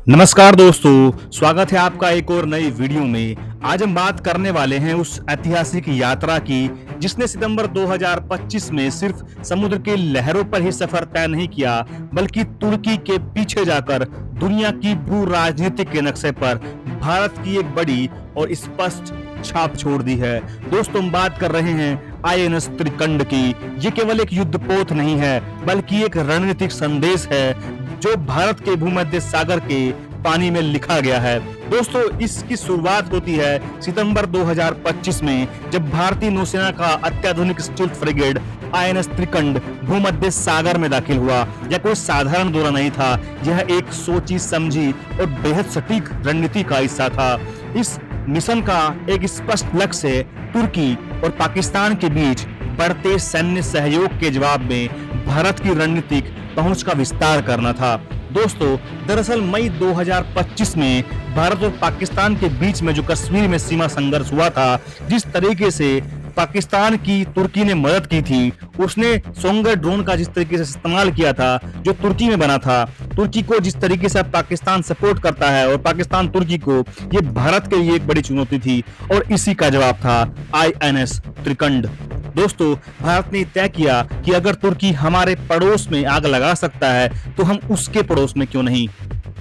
नमस्कार दोस्तों, स्वागत है आपका एक और नई वीडियो में। आज हम बात करने वाले हैं उस ऐतिहासिक यात्रा की जिसने सितंबर 2025 में सिर्फ समुद्र की लहरों पर ही सफर तय नहीं किया, बल्कि तुर्की के पीछे जाकर दुनिया की भू राजनीतिक के नक्शे पर भारत की एक बड़ी और स्पष्ट छाप छोड़ दी है। दोस्तों, हम बात कर रहे हैं आईएनएस त्रिकंड की। ये केवल एक युद्धपोत नहीं है, बल्कि एक रणनीतिक संदेश है जो भारत के भूमध्य सागर के पानी में लिखा गया है। दोस्तों, इसकी शुरुआत होती है सितंबर 2025 में, जब भारतीय नौसेना का अत्याधुनिक स्टील्थ फ्रिगेट आईएनएस त्रिकंड भूमध्य सागर में दाखिल हुआ। यह कोई साधारण दौरा नहीं था, यह एक सोची समझी और बेहद सटीक रणनीति का हिस्सा था। इस मिशन का एक स्पष्ट लक्ष्य तुर्की और पाकिस्तान के बीच बढ़ते सैन्य सहयोग के जवाब में भारत की रणनीतिक पहुंच का विस्तार करना था। दोस्तों, दरअसल मई 2025 में भारत और पाकिस्तान के बीच में जो कश्मीर में सीमा संघर्ष हुआ था, जिस तरीके से पाकिस्तान की तुर्की ने मदद की थी, उसने सोंगर ड्रोन का जिस तरीके से इस्तेमाल किया था जो तुर्की में बना था, तुर्की को जिस तरीके से पाकिस्तान सपोर्ट करता है और पाकिस्तान तुर्की को, ये भारत के लिए एक बड़ी चुनौती थी और इसी का जवाब था आईएनएस त्रिकंड। दोस्तों, भारत ने तय किया कि अगर तुर्की हमारे पड़ोस में आग लगा सकता है तो हम उसके पड़ोस में क्यों नहीं।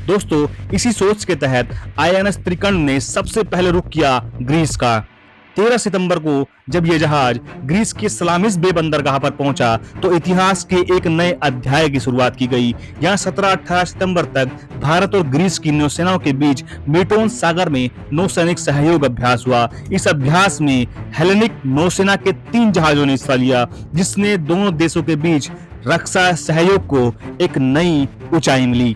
दोस्तों, इसी सोच के तहत आईएनएस त्रिकंड ने सबसे पहले रुख किया ग्रीस का। 13 सितंबर को जब यह जहाज ग्रीस के सलामिस बे बंदरगाह पर पहुंचा तो इतिहास के एक नए अध्याय की शुरुआत की गई। यहाँ 17-18 सितंबर तक भारत और ग्रीस की नौसेनाओं के बीच मेटोन सागर में नौसैनिक सहयोग अभ्यास हुआ। इस अभ्यास में हेलेनिक नौसेना के 3 जहाजों ने हिस्सा लिया, जिसने दोनों देशों के बीच रक्षा सहयोग को एक नई ऊंचाई मिली।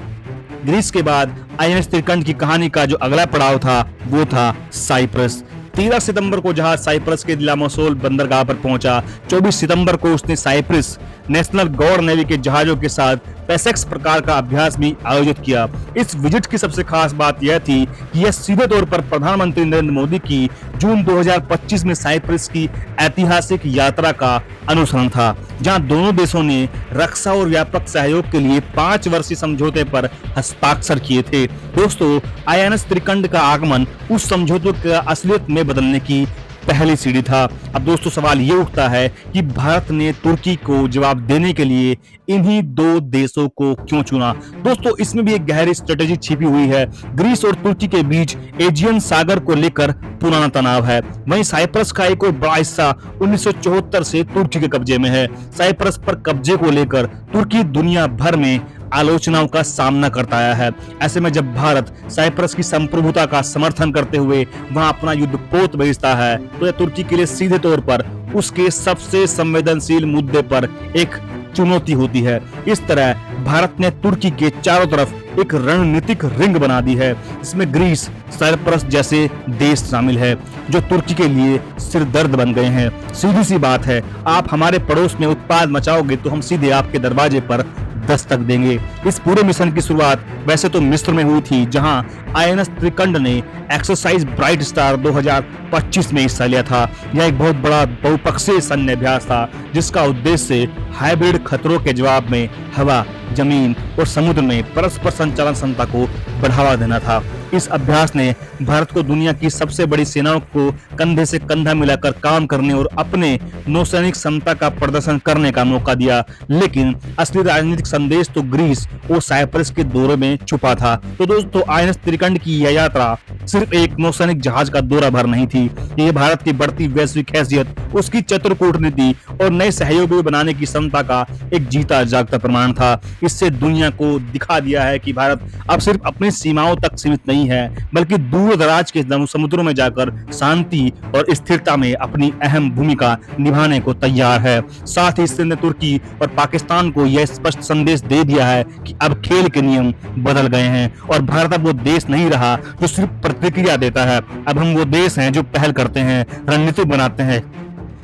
ग्रीस के बाद आईएनएस त्रिकंड की कहानी का जो अगला पड़ाव था वो था साइप्रस। 13 सितंबर को जहाज साइप्रस के लिमासोल बंदरगाह पर पहुंचा। 24 सितंबर को उसने साइप्रस नेशनल गार्ड नेवी के जहाजों के साथ पैसेक्स प्रकार का अभ्यास भी आयोजित किया। इस विजिट की सबसे खास बात यह थी कि यह सीधे तौर पर प्रधानमंत्री नरेंद्र मोदी की जून 2025 में साइप्रस की ऐतिहासिक यात्रा का अनुसरण था, जहां दोनों देशों ने रक्षा और व्यापक सहयोग के लिए 5 वर्षीय समझौते पर हस्ताक्षर किए थे। दोस्तों, आईएनएस त्रिकंड का आगमन उस समझौते का असलियत में बदलने की पहली सीढ़ी था। अब दोस्तों, सवाल ये उठता है कि भारत ने तुर्की को जवाब देने के लिए इन्हीं 2 देशों को क्यों चुना। दोस्तों, इसमें भी एक गहरी स्ट्रेटेजी छिपी हुई है। ग्रीस और तुर्की के बीच एजियन सागर को लेकर पुराना तनाव है। वहीं साइप्रस का एक और बड़ा हिस्सा 1974 से तुर्की के कब्जे में है। साइप्रस पर कब्जे को लेकर तुर्की दुनिया भर में आलोचनाओं का सामना करता आया है। ऐसे में जब भारत साइप्रस की संप्रभुता का समर्थन करते हुए वहां अपना युद्धपोत भेजता है, तो यह तुर्की के लिए सीधे तौर पर उसके सबसे संवेदनशील मुद्दे पर एक चुनौती होती है। इस तरह भारत ने तुर्की के चारों तरफ एक रणनीतिक रिंग बना दी है, जिसमें ग्रीस, साइप्रस जैसे देश शामिल है, जो तुर्की के लिए सिरदर्द बन गए हैं। सीधी सी बात है, आप हमारे पड़ोस में उत्पाद मचाओगे तो हम सीधे आपके दरवाजे पर दस्तक देंगे। इस पूरे मिशन की शुरुआत वैसे तो मिस्र में हुई थी, जहां आईएनएस त्रिकंड ने एक्सरसाइज ब्राइट स्टार 2025 में हिस्सा लिया था। यह एक बहुत बड़ा बहुपक्षीय सैन्य अभ्यास था, जिसका उद्देश्य हाइब्रिड खतरों के जवाब में हवा, जमीन और समुद्र में परस्पर संचालन क्षमता को बढ़ावा देना था। इस अभ्यास ने भारत को दुनिया की सबसे बड़ी सेनाओं को कंधे से कंधा मिलाकर काम करने और अपने नौसैनिक क्षमता का प्रदर्शन करने का मौका दिया। लेकिन असली राजनीतिक संदेश तो ग्रीस और साइप्रस के दौरे में छुपा था। तो दोस्तों, आईएनएस त्रिकंड की यह यात्रा सिर्फ एक नौसैनिक जहाज का दौरा भर नहीं थी। ये भारत की बढ़ती वैश्विक हैसियत, उसकी चतुर कूटनीति और नए सहयोग बनाने की क्षमता का एक जीता जागता प्रमाण था। इससे दुनिया को दिखा दिया है कि भारत अब सिर्फ अपनी सीमाओं तक सीमित नहीं है, बल्कि दूर दराज के समुद्रों में जाकर शांति और स्थिरता में अपनी अहम भूमिका निभाने को तैयार है। साथ ही इसने तुर्की और पाकिस्तान को यह स्पष्ट संदेश दे दिया है कि अब खेल के नियम बदल गए हैं और भारत अब वो देश नहीं रहा जो सिर्फ प्रतिक्रिया देता है। अब हम वो देश हैं जो पहल करते हैं, रणनीति बनाते हैं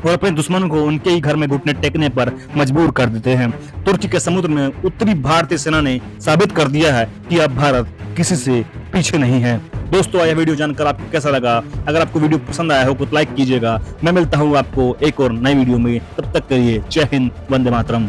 और अपने दुश्मन को उनके ही घर में घुटने टेकने पर मजबूर कर देते हैं। तुर्की के समुद्र में उत्तरी भारतीय सेना ने साबित कर दिया है कि अब भारत किसी से पीछे नहीं है। दोस्तों, यह वीडियो जानकर आपको कैसा लगा? अगर आपको वीडियो पसंद आया हो तो लाइक कीजिएगा। मैं मिलता हूँ आपको एक और नई वीडियो में, तब तक के लिए जय हिंद, वंदे मातरम।